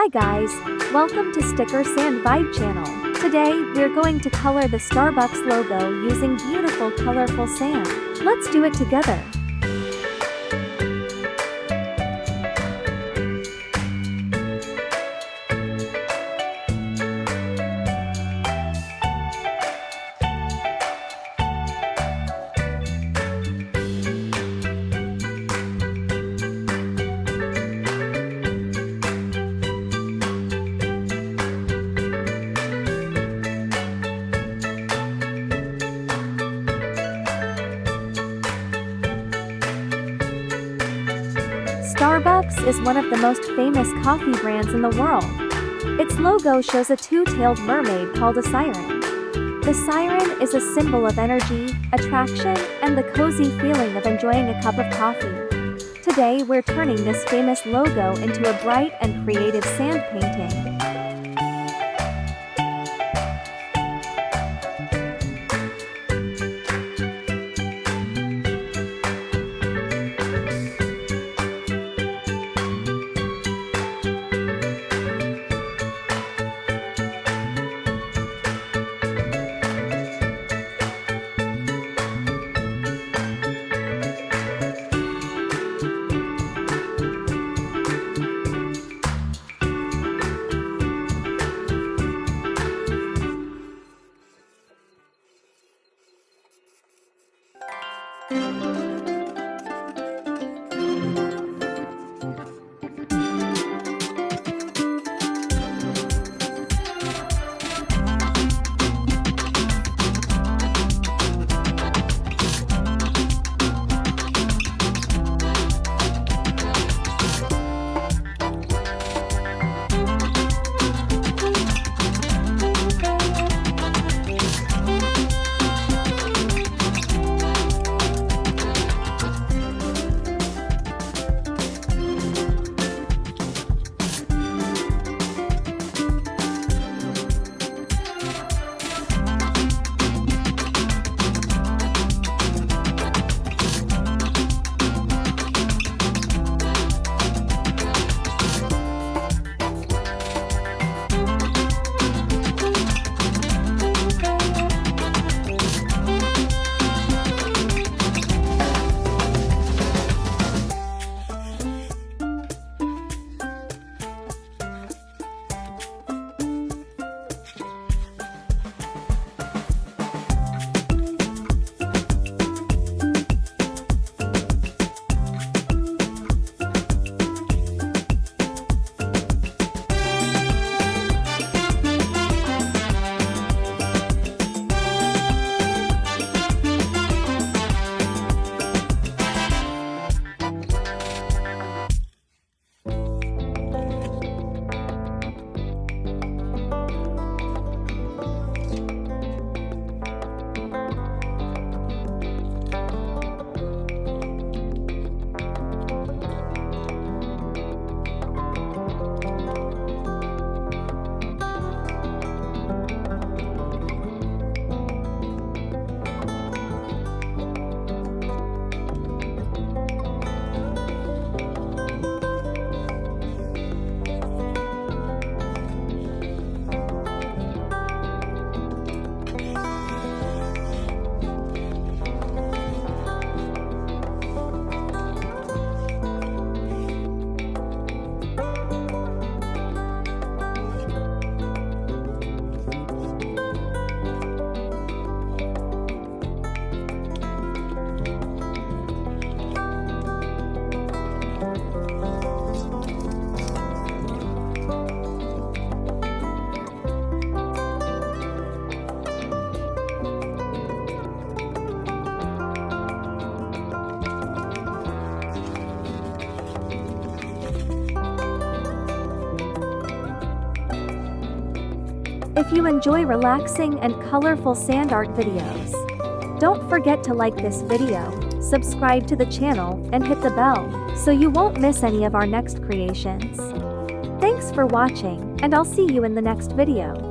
Hi guys, welcome to Sticker Sand Vibe channel. Today, we're going to color the Starbucks logo using beautiful colorful sand. Let's do it together. Starbucks is one of the most famous coffee brands in the world. Its logo shows a two-tailed mermaid called a siren. The siren is a symbol of energy, attraction, and the cozy feeling of enjoying a cup of coffee. Today we're turning this famous logo into a bright and creative sand painting. If you enjoy relaxing and colorful sand art videos, don't forget to like this video, subscribe to the channel, and hit the bell, so you won't miss any of our next creations. Thanks for watching, and I'll see you in the next video.